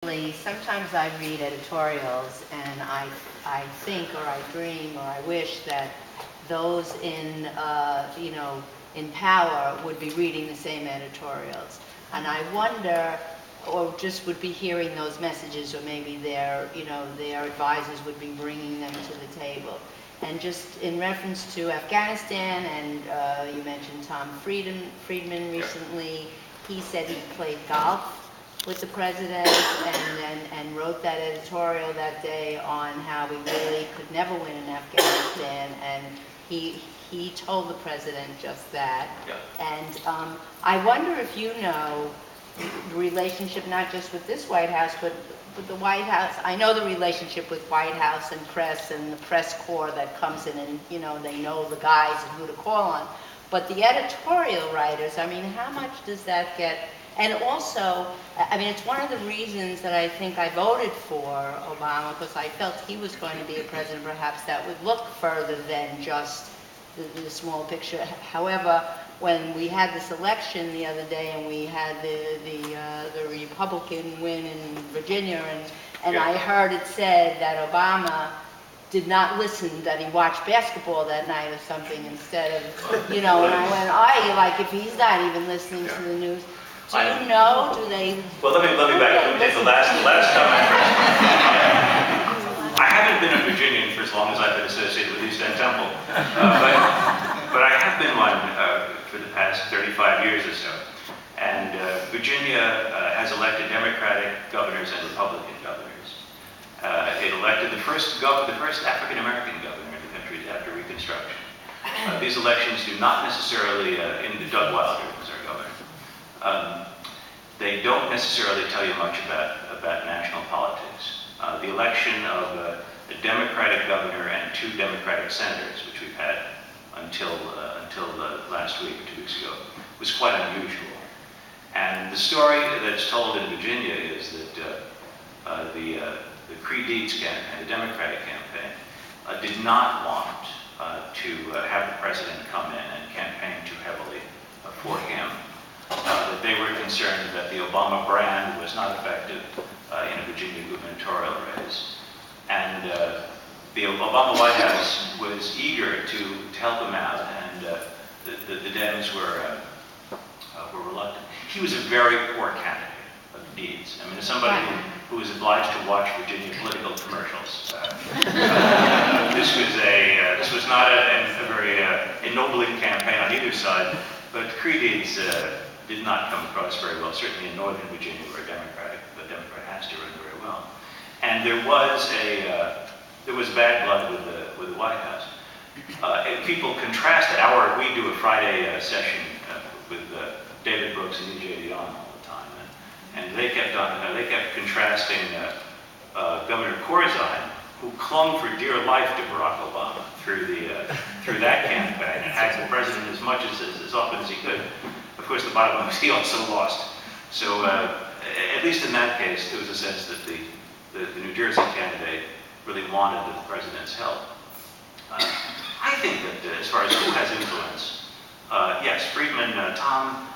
Sometimes I read editorials and I think or I dream or I wish that those in power would be reading the same editorials. And I wonder, or just would be hearing those messages, or maybe their advisors would be bringing them to the table. And just in reference to Afghanistan, and you mentioned Tom Friedman recently, he said he played golf with the president and wrote that editorial that day on how we really could never win in Afghanistan, and he told the president just that. Yeah. And I wonder if you know the relationship not just with this White House, but with the White House. I know the relationship with White House and press and the press corps that comes in, and they know the guys and who to call on. But the editorial writers, I mean, how much does that get? And also, I mean, it's one of the reasons that I think I voted for Obama, because I felt he was going to be a president perhaps that would look further than just the small picture. However, when we had this election the other day and we had the Republican win in Virginia, and I heard it said that Obama did not listen, that he watched basketball that night or something instead of, and I went, if he's not even listening to the news. Do you know? Do they? Well, let me back up. The last comment. I haven't been a Virginian for as long as I've been associated with East End Temple, but I have been one for the past 35 years or so. And Virginia has elected Democratic governors and Republican governors. It elected the first African American governor in the country after Reconstruction. These elections do not necessarily, Doug Wilder was our governor. They don't necessarily tell you much about national politics. The election of a Democratic governor and 2 Democratic senators, which we've had until last week or 2 weeks ago, was quite unusual. And the story that's told in Virginia is that the Creed Deeds campaign, the Democratic campaign, did not want to have the president come in and campaign too heavily for him. That they were concerned that the Obama brand was not effective in a Virginia gubernatorial race. And the Obama White House was eager to help him out, and the Dems were reluctant. He was a very poor candidate of Deeds. I mean, as somebody who was obliged to watch Virginia political commercials, this was not a very ennobling campaign on either side, but Creed Deeds did not come across very well, certainly in Northern Virginia, where the Democrat has to run very well. And there was bad blood with the White House. People contrasted we do a Friday session with David Brooks and E.J. Dionne all the time, and they kept contrasting Governor Corzine, who clung for dear life to Barack Obama through that campaign and had the president as much as often as he could. Of course, the bottom line was he also lost. So, at least in that case, there was a sense that the New Jersey candidate really wanted the president's help. I think that as far as who has influence, yes, Friedman, Tom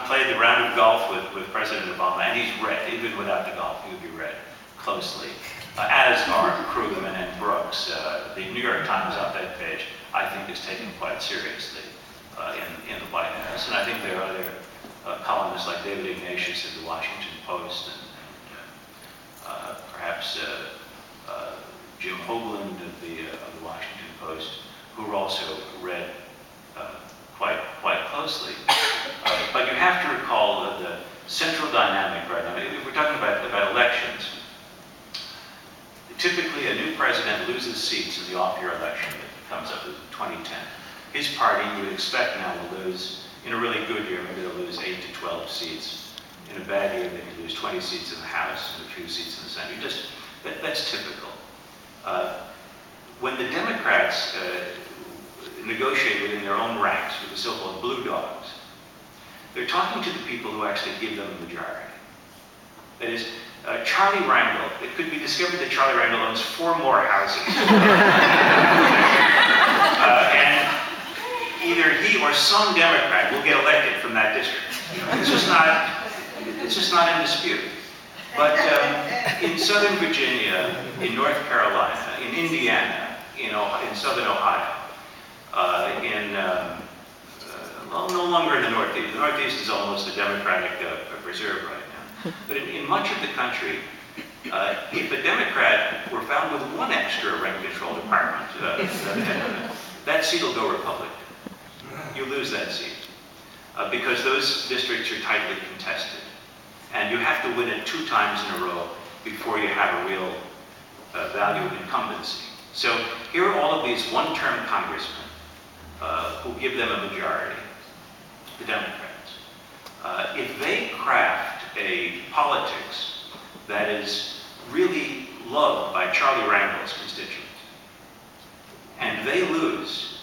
played the round of golf with President Obama, and he's read, even without the golf, he would be read closely, as are Krugman and Brooks. The New York Times op-ed page, I think, is taken quite seriously in the White House. And I think there are other columnists like David Ignatius of the Washington Post and perhaps Jim Hoagland of the Washington Post, who are also read quite closely. But you have to recall the central dynamic right now. If we're talking about elections, typically a new president loses seats in the off-year election that comes up in 2010. His party, you would expect now, will lose, in a really good year, maybe they'll lose 8 to 12 seats. In a bad year, they could lose 20 seats in the House and a few seats in the Senate. That's typical. When the Democrats negotiate within their own ranks with the so-called blue dogs, they're talking to the people who actually give them the majority. That is, Charlie Rangel, it could be discovered that Charlie Rangel owns 4 more houses. And either he or some Democrat will get elected from that district. This is not It's just not in dispute. But in Southern Virginia, in North Carolina, in Indiana, in Southern Ohio, well, no longer in the Northeast. The Northeast is almost a Democratic reserve right now. But in much of the country, if a Democrat were found with one extra rent control department, that seat will go Republican. You lose that seat because those districts are tightly contested. And you have to win it 2 times in a row before you have a real value of incumbency. So here are all of these one-term congressmen who give them a majority, the Democrats. If they craft a politics that is really loved by Charlie Rangel's constituents, and they lose